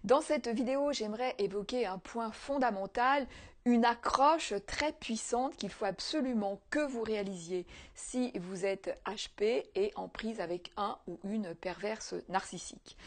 Dans cette vidéo, j'aimerais évoquer un point fondamental, une accroche très puissante qu'il faut absolument que vous réalisiez si vous êtes HP et en prise avec un ou une perverse narcissique.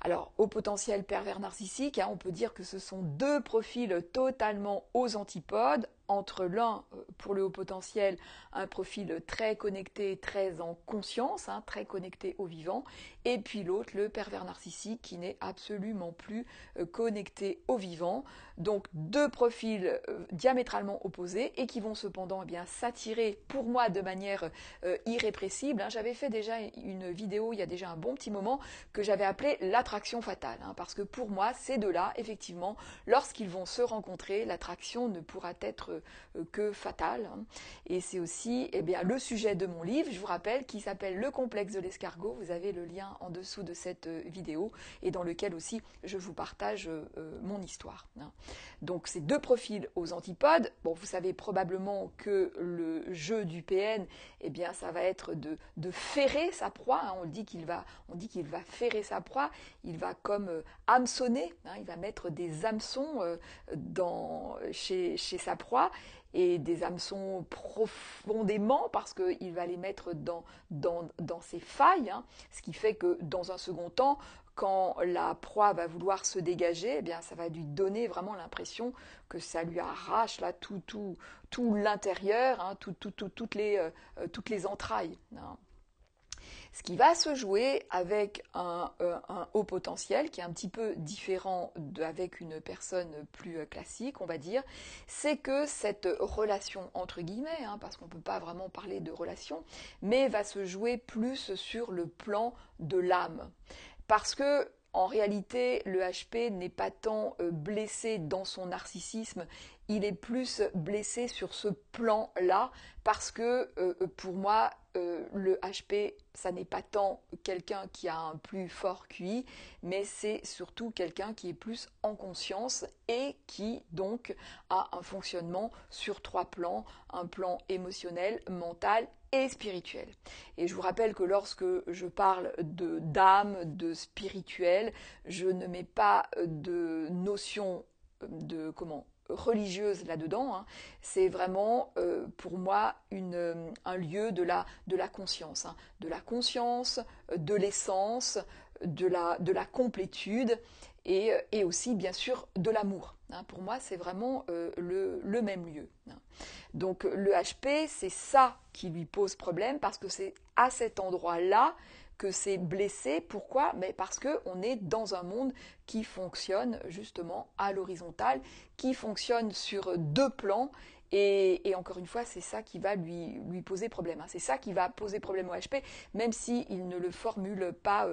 Alors, au potentiel pervers narcissique, on peut dire que ce sont deux profils totalement aux antipodes. Entre l'un, pour le haut potentiel, un profil très connecté, très en conscience, très connecté au vivant, et puis l'autre, le pervers narcissique, qui n'est absolument plus connecté au vivant. Donc deux profils diamétralement opposés et qui vont cependant s'attirer pour moi de manière irrépressible. J'avais fait déjà une vidéo il y a déjà un bon petit moment que j'avais appelée l'attraction fatale, parce que pour moi ces deux-là, effectivement, lorsqu'ils vont se rencontrer, l'attraction ne pourra être que fatale. Et c'est aussi le sujet de mon livre, je vous rappelle, qui s'appelle Le complexe de l'escargot. Vous avez le lien en dessous de cette vidéo et dans lequel aussi je vous partage mon histoire. Donc ces deux profils aux antipodes. Bon, vous savez probablement que le jeu du PN, ça va être de ferrer sa proie. On dit qu'il va ferrer sa proie. Il va comme hameçonner. Il va mettre des hameçons chez sa proie, et des hameçons profondément, parce qu'il va les mettre dans ses failles, ce qui fait que dans un second temps, quand la proie va vouloir se dégager, ça va lui donner vraiment l'impression que ça lui arrache là tout l'intérieur, toutes les entrailles. Ce qui va se jouer avec un haut potentiel qui est un petit peu différent avec une personne plus classique, on va dire, c'est que cette relation entre guillemets, parce qu'on ne peut pas vraiment parler de relation, mais va se jouer plus sur le plan de l'âme. Parce que en réalité, le HP n'est pas tant blessé dans son narcissisme, il est plus blessé sur ce plan-là, parce que pour moi, le HP, ça n'est pas tant quelqu'un qui a un plus fort QI, mais c'est surtout quelqu'un qui est plus en conscience et qui donc a un fonctionnement sur trois plans, un plan émotionnel, mental et spirituel. Et je vous rappelle que lorsque je parle d'âme, de spirituel, je ne mets pas de notion religieuse là-dedans. C'est vraiment pour moi un lieu de la conscience, de la conscience, de l'essence, de la complétude et aussi bien sûr de l'amour. Pour moi, c'est vraiment le même lieu. Donc le HP, c'est ça qui lui pose problème, parce que c'est à cet endroit-là que c'est blessé. Pourquoi? Mais parce qu'on est dans un monde qui fonctionne justement à l'horizontale, qui fonctionne sur deux plans. Et encore une fois, c'est ça qui va lui poser problème. C'est ça qui va poser problème au HP, même s'il ne le formule pas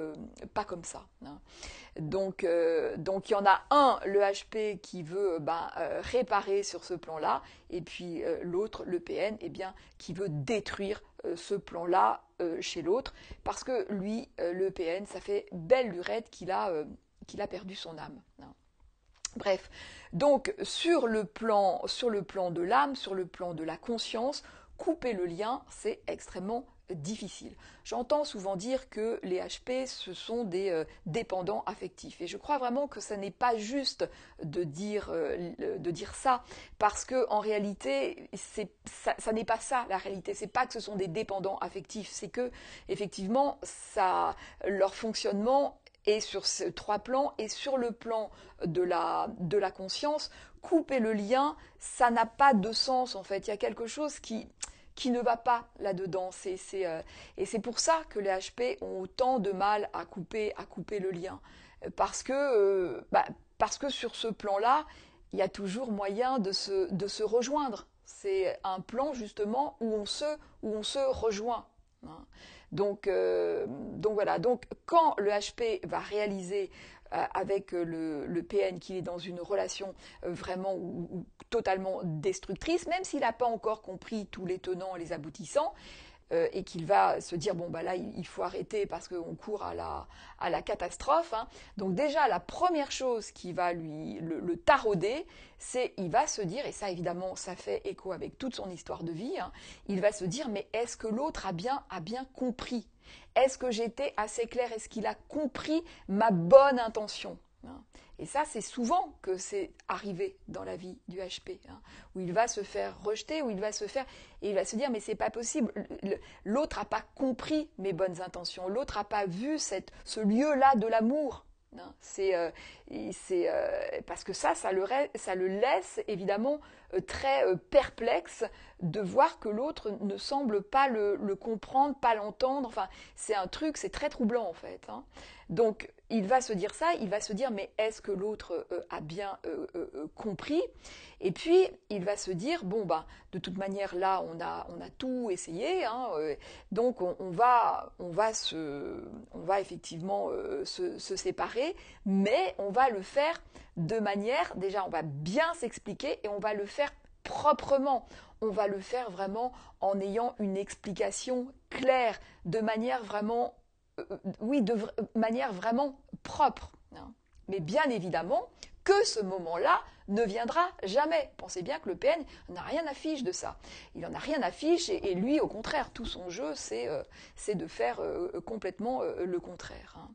comme ça. Donc il y en a un, le HP, qui veut réparer sur ce plan-là, et puis l'autre, le PN, qui veut détruire ce plan-là chez l'autre, parce que lui, le PN, ça fait belle lurette qu'il a perdu son âme. Bref, donc sur le plan de l'âme, sur le plan de la conscience, couper le lien, c'est extrêmement difficile. J'entends souvent dire que les HP, ce sont des dépendants affectifs. Et je crois vraiment que ça n'est pas juste de dire ça, parce que en réalité, ça n'est pas ça la réalité. C'est pas que ce sont des dépendants affectifs, c'est que effectivement, leur fonctionnement et sur ces trois plans, et sur le plan de la conscience, couper le lien, ça n'a pas de sens en fait. Il y a quelque chose qui ne va pas là-dedans. Et c'est pour ça que les HP ont autant de mal à couper le lien. Parce que sur ce plan-là, il y a toujours moyen de se rejoindre. C'est un plan justement où on se rejoint. Donc voilà, donc quand le HP va réaliser avec le PN qu'il est dans une relation vraiment ou totalement destructrice, même s'il n'a pas encore compris tous les tenants et les aboutissants, et qu'il va se dire bon bah là il faut arrêter parce qu'on court à la catastrophe. Donc déjà la première chose qui va le tarauder, c'est il va se dire, et ça évidemment ça fait écho avec toute son histoire de vie, il va se dire mais est-ce que l'autre a bien compris? Est-ce que j'étais assez claire? Est-ce qu'il a compris ma bonne intention? Et ça, c'est souvent que c'est arrivé dans la vie du HP, hein, où il va se faire rejeter, où il va se faire... Et il va se dire, mais c'est pas possible, l'autre n'a pas compris mes bonnes intentions, l'autre n'a pas vu ce lieu-là de l'amour. Hein, parce que ça le laisse évidemment très perplexe de voir que l'autre ne semble pas le comprendre, pas l'entendre. Enfin, c'est un truc, c'est très troublant en fait. Hein. Donc, il va se dire ça, il va se dire, mais est-ce que l'autre a bien compris? Et puis, il va se dire, bon, bah, de toute manière, là, on a tout essayé, hein, donc on va effectivement se séparer, mais on va le faire de manière, déjà, on va bien s'expliquer et on va le faire proprement. On va le faire vraiment en ayant une explication claire, de manière vraiment manière vraiment propre. Hein. Mais bien évidemment que ce moment-là ne viendra jamais. Pensez bien que le PN n'a rien à fiche de ça. Il n'en a rien à fiche et lui, au contraire, tout son jeu, c'est de faire complètement le contraire. Hein.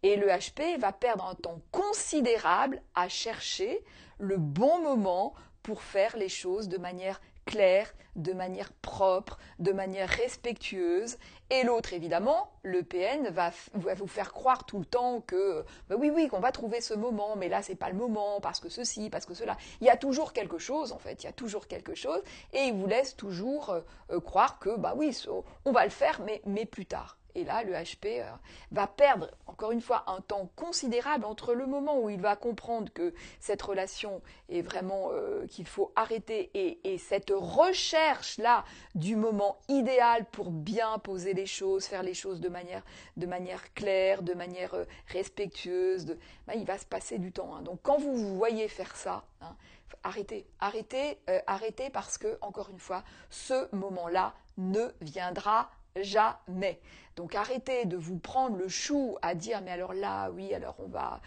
Et le HP va perdre un temps considérable à chercher le bon moment pour faire les choses de manière claire, de manière propre, de manière respectueuse. Et l'autre, évidemment, le PN, va vous faire croire tout le temps que, oui, qu'on va trouver ce moment, mais là, c'est pas le moment, parce que ceci, parce que cela. Il y a toujours quelque chose, en fait, il y a toujours quelque chose, et il vous laisse toujours croire que, oui, on va le faire, mais plus tard. Et là, le HP va perdre, encore une fois, un temps considérable entre le moment où il va comprendre que cette relation est vraiment qu'il faut arrêter et cette recherche-là du moment idéal pour bien poser les choses, faire les choses de manière claire, de manière respectueuse. Il va se passer du temps. Hein. Donc quand vous vous voyez faire ça, hein, arrêtez parce que, encore une fois, ce moment-là ne viendra jamais. Donc arrêtez de vous prendre le chou à dire mais alors là, oui, alors on va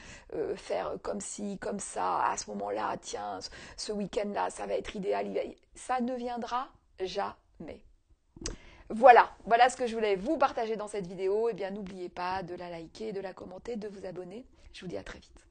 faire comme ci, comme ça, à ce moment-là, tiens, ce week-end-là, ça va être idéal. Ça ne viendra jamais. Voilà ce que je voulais vous partager dans cette vidéo. Eh bien, n'oubliez pas de la liker, de la commenter, de vous abonner. Je vous dis à très vite.